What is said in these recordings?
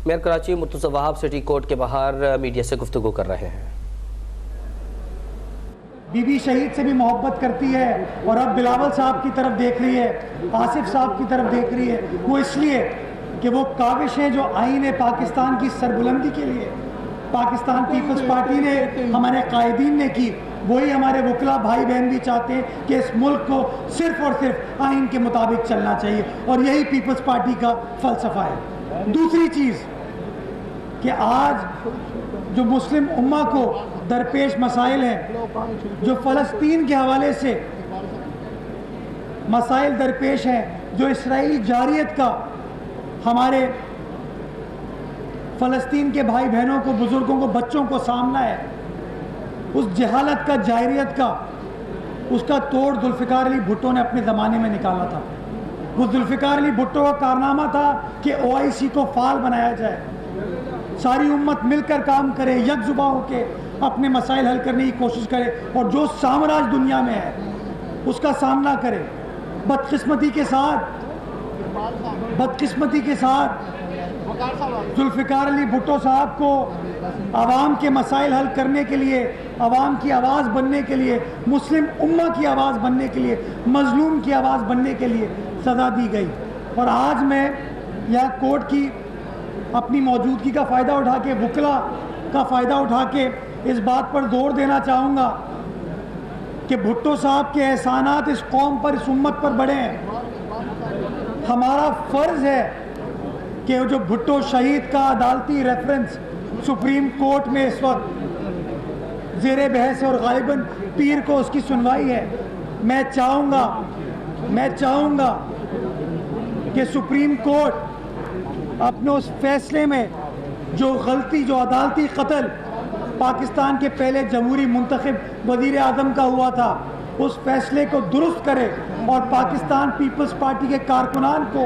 Mayor Karachi Murtaza Wahab city court के बाहर media से गुफ्तगू कर रहे हैं। बीबी शहीद से भी मोहब्बत करती है और अब बिलावल साहब की तरफ देख रही है, आसिफ साहब की तरफ देख रही है। वो इसलिए कि वो काविशें जो आईन पाकिस्तान की सरबुलंदी के लिए पाकिस्तान पीपल्स पार्टी ने, हमारे कायदीन ने की, वही हमारे वकला भाई बहन भी चाहते हैं कि इस मुल्क को सिर्फ और सिर्फ आइन के मुताबिक चलना चाहिए, और यही पीपल्स पार्टी का फ़लसफ़ा है। दूसरी चीज़ कि आज जो मुस्लिम उम्मा को दरपेश मसाइल हैं, जो फ़लस्तीन के हवाले से मसाइल दरपेश हैं, जो इसराइली जारियत का हमारे फ़लस्तीन के भाई बहनों को, बुज़ुर्गों को, बच्चों को सामना है, उस जहालत का, जाहिरियत का, उसका तोड़ जुल्फ़िकार अली भुट्टो ने अपने ज़माने में निकाला था। वो जुल्फ़िकार अली भुट्टो का कारनामा था कि OIC को फ़ाल बनाया जाए, सारी उम्मत मिलकर काम करे, यकजुबा होके अपने मसाइल हल करने की कोशिश करे और जो साम्राज्य दुनिया में है उसका सामना करे। बदकिस्मती के साथ जुल्फ़िकार अली भुट्टो साहब को आवाम के मसाइल हल करने के लिए, आवाम की आवाज़ बनने के लिए, मुस्लिम उम्मा की आवाज़ बनने के लिए, मजलूम की आवाज़ बनने के लिए सज़ा दी गई। और आज मैं यह कोर्ट की अपनी मौजूदगी का फ़ायदा उठा के, वकला का फ़ायदा उठा के इस बात पर जोर देना चाहूँगा कि भुट्टो साहब के एहसानात इस कौम पर, इस उम्मत पर बड़े हैं। हमारा फ़र्ज़ है कि जो भुट्टो शहीद का अदालती रेफरेंस सुप्रीम कोर्ट में इस वक्त ज़ेरे बहस और गालिबन पीर को उसकी सुनवाई है। मैं चाहूँगा कि सुप्रीम कोर्ट अपने उस फैसले में जो गलती, जो अदालती कत्ल पाकिस्तान के पहले जमहूरी मुंतखब वज़ीर आज़म का हुआ था, उस फैसले को दुरुस्त करे और पाकिस्तान पीपल्स पार्टी के कारकुनान को,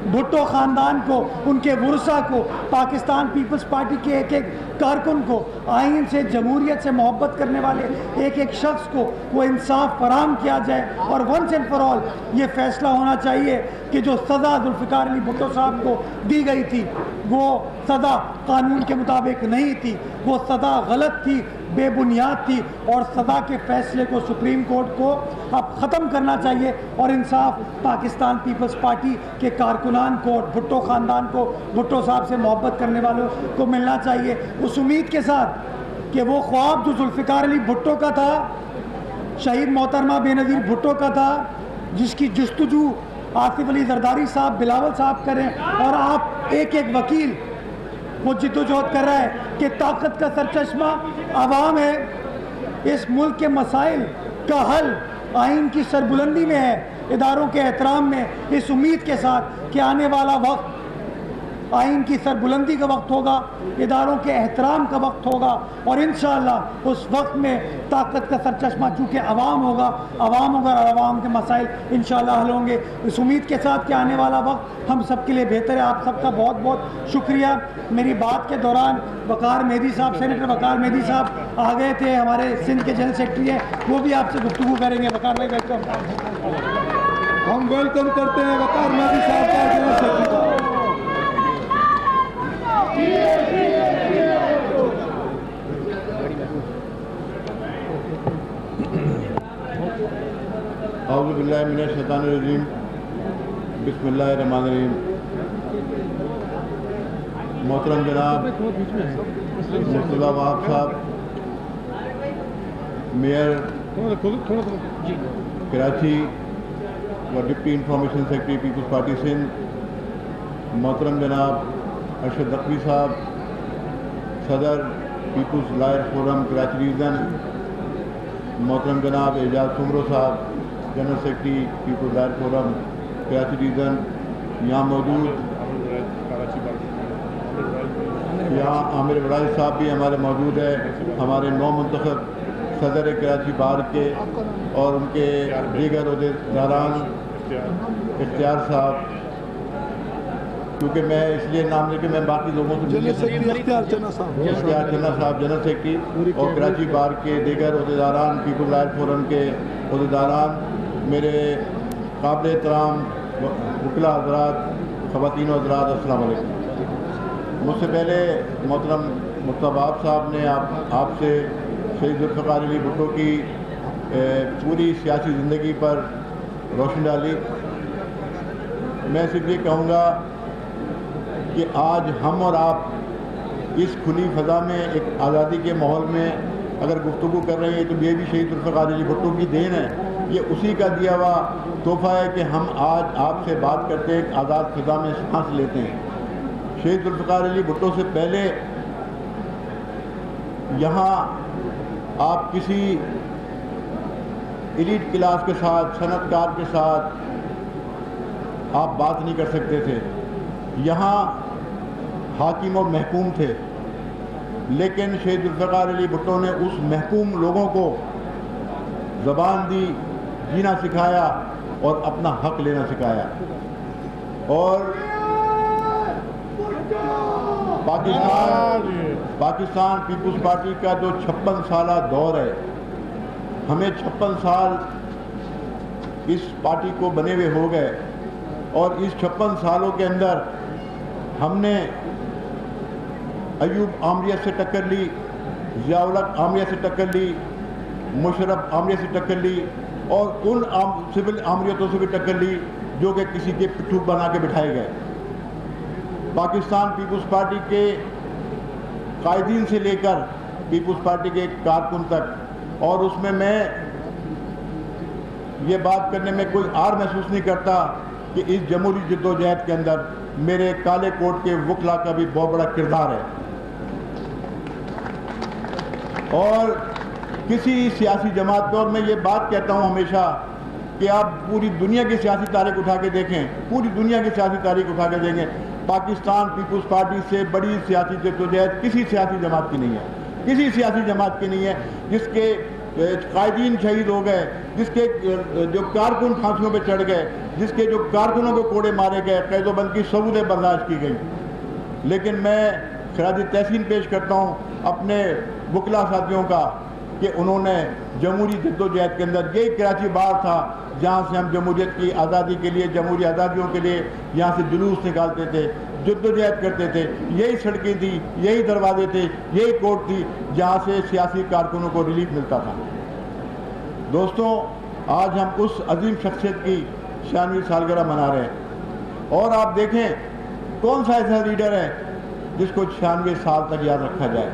भुट्टो ख़ानदान को, उनके वुरसा को, पाकिस्तान पीपल्स पार्टी के एक एक कारकुन को, आइन से, जमहूरियत से मोहब्बत करने वाले एक एक शख्स को वो इंसाफ फराहम किया जाए। और वंस एंड फॉर ऑल ये फ़ैसला होना चाहिए कि जो सज़ा जुल्फ़िकार अली भुट्टो साहब को दी गई थी वो सज़ा कानून के मुताबिक नहीं थी, वो सज़ा गलत थी, बेबुनियाद थी, और सज़ा के फ़ैसले को सुप्रीम कोर्ट को अब ख़त्म करना चाहिए और इंसाफ पाकिस्तान पीपल्स पार्टी के कारकुनान को, भुट्टो ख़ानदान को, भुट्टो साहब से मोहब्बत करने वालों को मिलना चाहिए, उस उम्मीद के साथ कि वो ख्वाब जो जुल्फ़िकार अली भुट्टो का था, शहीद मोहतरमा बेनज़ीर भुट्टो का था, जिसकी जस्तजू आसिफ अली जरदारी साहब, बिलावल साहब करें, और आप एक एक वकील वो जिद्दोजहद कर रहा है कि ताकत का सरचश्मा आवाम है। इस मुल्क के मसाइल का हल आइन की सरबुलंदी में है, इदारों के एहतराम में, इस उम्मीद के साथ कि आने वाला वक्त आइन की सरबुलंदी का वक्त होगा, इदारों के एहतराम का वक्त होगा, और इंशाअल्लाह उस वक्त में ताकत का सरचश्मा चूँकि आवाम होगा और आवाम के मसाइल इंशाअल्लाह हल होंगे। इस उम्मीद के साथ कि आने वाला वक्त हम सब के लिए बेहतर है। आप सबका बहुत बहुत शुक्रिया। मेरी बात के दौरान वकार मेहदी साहब, सेनेटर वकार मेहदी साहब आ गए थे, हमारे सिंध के जनरल सेक्रेटरी हैं, वो भी आपसे गुफ्तगू करेंगे। वकार भाई वेलकम। हम वेलकम करते हैं वकार मेहदी साहब का, जनरल सेक्रेटरी। औज़ु बिल्लाहि मिनश शैतानिर रजीम, बिस्मिल्लाहिर रहमानिर रहीम। मोहतरम जनाब मुर्तज़ा वहाब साहब, मेयर कराची व deputy information secretary Peoples Party Sindh, मोहतरम जनाब अरशद नकवी साहब, सदर Peoples lawyer forum Karachi region, मोहतरम जनाब एजाज सुमरो साहब, general secretary Peoples lawyer forum Karachi region, यहाँ मौजूद यहाँ आमिर वड़ाई साहब भी हमारे मौजूद है, हमारे नौ मुंतखब सदर कराची बार के और उनके दीगर अहदेदारान, इख्तियार साहब, क्योंकि मैं इसलिए नाम लेके मैं बाकी लोगों से इख्तियार चन्ना साहब जनरल सेक्रेटरी और कराची बार के दीगर अहदेदारान, पीपल्स लॉयर फोरम के अहदेदारान, मेरे काबिल एहतराम वकला हज़रात, ख़वातीन हज़रात, अस्सलाम वालेकुम। मुझसे पहले मोहतरम मुस्तफा साहब ने आपसे शहीद जुल्फ़िकार अली भुट्टो की पूरी सियासी ज़िंदगी पर रोशनी डाली। मैं सिर्फ ये कहूँगा कि आज हम और आप इस खुली फ़ज़ा में एक आज़ादी के माहौल में अगर गुफ्तगू कर रहे हैं तो ये भी शहीद जुल्फ़िकार अली भुट्टो की देन है। ये उसी का दिया हुआ तोहफ़ा है कि हम आज आपसे बात करते हैं, एक आज़ाद फ़ज़ा में सांस लेते हैं। शहीद जुल्फ़िकार अली भुट्टो से पहले यहाँ आप किसी एलीट क्लास के साथ, सनतकार के साथ आप बात नहीं कर सकते थे। यहाँ हाकिम और महकूम थे, लेकिन शहीद जुल्फ़िकार अली भुट्टो ने उस महकूम लोगों को ज़बान दी, जीना सिखाया और अपना हक लेना सिखाया। और पाकिस्तान पीपुल्स पार्टी का जो 56 साला दौर है, हमें 56 साल इस पार्टी को बने हुए हो गए और इस 56 सालों के अंदर हमने अयूब आमरिया से टक्कर ली, ज़िया-उल हक आमरिया से टक्कर ली, मुशर्रफ आमरिया से टक्कर ली और उन सिविल आमरियतों से भी टक्कर ली जो कि किसी के पिट्ठू बना के बिठाए गए। पाकिस्तान पीपुल्स पार्टी के कायदीन से लेकर पीपुल्स पार्टी के कारकुन तक, और उसमें मैं ये बात करने में कोई आर महसूस नहीं करता कि इस जमहूरी जद्दोजहद के अंदर मेरे काले कोट के वकला का भी बहुत बड़ा किरदार है। और किसी सियासी जमात पर, और मैं ये बात कहता हूँ हमेशा कि आप पूरी दुनिया की सियासी तारीख उठा के देखें, पूरी दुनिया की सियासी तारीख उठा के देखें, पाकिस्तान पीपुल्स पार्टी से बड़ी सियासी जद्दोजहद किसी सियासी जमात की नहीं है, किसी सियासी जमात की नहीं है जिसके कायदीन शहीद हो गए, जिसके जो कारकुन फांसियों पे चढ़ गए, जिसके जो कारकुनों को कोड़े मारे गए, कैदोबंद की सबूतें बर्दाश्त की गई। लेकिन मैं खराज तहसीन पेश करता हूँ अपने वकला साथियों का कि उन्होंने जमहूरी जद्दोजहद के अंदर, यही कराची बार था जहाँ से हम जमहूरियत की आज़ादी के लिए, जमहूरी आज़ादियों के लिए यहाँ से जुलूस निकालते थे, जद्दोजहद करते थे। यही सड़कें थी, यही दरवाजे थे, यही कोर्ट थी जहाँ से सियासी कारकुनों को रिलीफ मिलता था। दोस्तों, आज हम उस अजीम शख्सियत की 96वीं सालगिरह मना रहे हैं और आप देखें कौन सा ऐसा लीडर है जिसको 96 साल तक याद रखा जाए,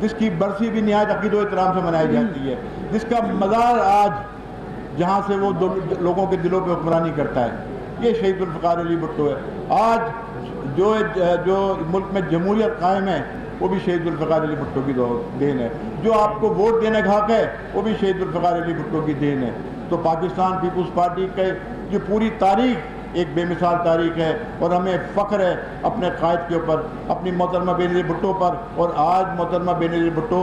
जिसकी बरसी भी निहायत अकीदो एहतराम से मनाई जाती है, जिसका मज़ार आज जहाँ से वो लोगों के दिलों पे हुक्मरानी करता है, ये शहीद जुल्फ़िकार अली भुट्टो है। आज जो मुल्क में जमहूरियत कायम है वो भी शहीद जुल्फ़िकार अली भुट्टो की देन है। जो आपको वोट देने का हक है वो भी शहीद जुल्फ़िकार अली भुट्टो की देन है। तो पाकिस्तान पीपुल्स पार्टी के ये पूरी तारीख एक बेमिसाल तारीख है और हमें फ़ख्र है अपने कायद के ऊपर, अपनी मोहतरमा बेनज़ीर भुट्टो पर। और आज मोहतरमा बेनज़ीर भुट्टो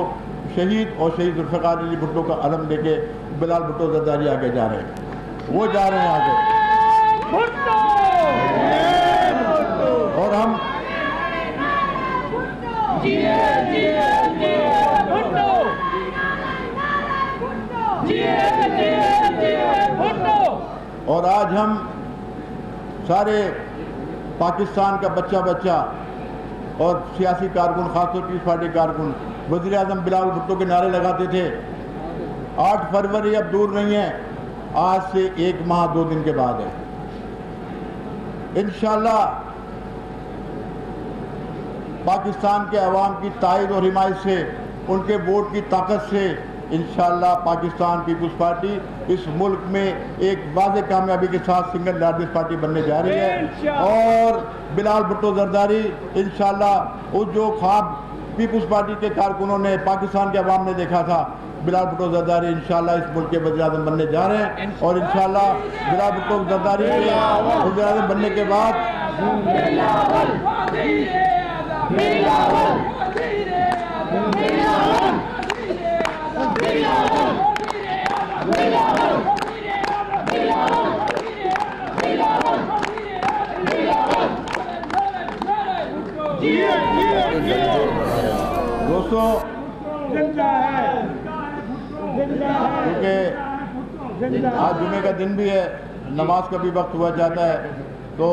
शहीद और शहीद जुल्फ़िकार अली भुट्टो का अलम लेके बिलाल भुट्टो ज़रदारी आगे जा रहे हैं, वो जा रहे हैं आगे। और हम और आज हम सारे पाकिस्तान का बच्चा बच्चा और सियासी कारकुन, खासतौर पीस पार्टी कारकुन वज़ीर आज़म बिलाल भुट्टो के नारे लगाते थे। 8 फरवरी अब दूर नहीं है, आज से 1 माह 2 दिन के बाद है। इंशाअल्लाह पाकिस्तान के अवाम की तायद और हिमायत से, उनके वोट की ताकत से इंशाअल्लाह पाकिस्तान पीपुल्स पार्टी इस मुल्क में एक वाज़े कामयाबी के साथ सिंगल लार्जेस्ट पार्टी बनने जा रही है। और बिलाल भुट्टो ज़रदारी इंशाअल्लाह उस जो ख्वाब पीपुल्स पार्टी के कारकुनों ने, पाकिस्तान के अवाम ने देखा था, बिलाल भुट्टो ज़रदारी इंशाअल्लाह इस मुल्क के वज़ीर-ए-आज़म बनने जा रहे हैं। और इंशाअल्लाह बिलाल भुट्टो ज़रदारी के वज़ीर-ए-आज़म बनने के बाद दोस्तों, क्योंकि आज जुमे का दिन भी है, नमाज का भी वक्त हुआ जाता है, तो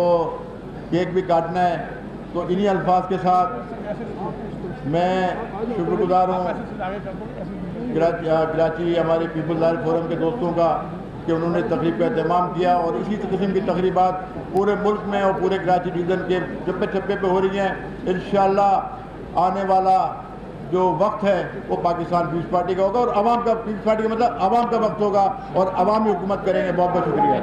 केक भी काटना है। तो इन्हीं अल्फाज के साथ मैं शुक्रगुजार हूँ कराची हमारे पीपल्स लाइफ फोरम के दोस्तों का कि उन्होंने तकरीब का एहतमाम किया, और इसी किस्म की तकरीबात पूरे मुल्क में और पूरे कराची डिवीज़न के चप्पे चप्पे पे हो रही हैं। इंशाअल्लाह आने वाला जो वक्त है वो पाकिस्तान पीपल्स पार्टी का होगा, और आवाम का, पीपल्स पार्टी का मतलब आवाम का वक्त होगा, और आवामी हुकूमत करेंगे। बहुत बहुत शुक्रिया।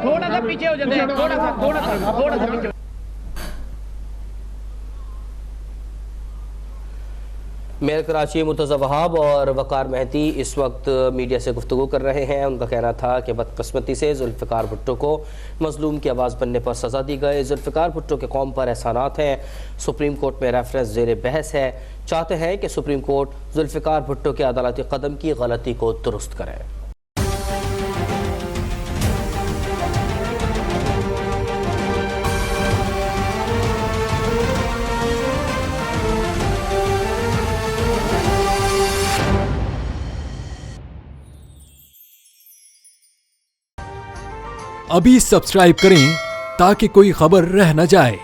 थोड़ा सा पीछे हो जाते हैं, थोड़ा सा पीछे। मेयर कराची मुर्तज़ा वहाब और वकार मेहदी इस वक्त मीडिया से गुफ्तगू कर रहे हैं। उनका कहना था कि बदकिस्मती से जुल्फ़िकार भुट्टो को मज़लूम की आवाज़ बनने पर सज़ा दी गई। जुल्फ़िकार भुट्टो के कौम पर एहसानात हैं। सुप्रीम कोर्ट में रेफरेंस ज़ेर बहस है। चाहते हैं कि सुप्रीम कोर्ट जुल्फ़िकार भुट्टो के अदालती कदम की गलती को दुरुस्त करे। अभी सब्सक्राइब करें ताकि कोई खबर रह न जाए।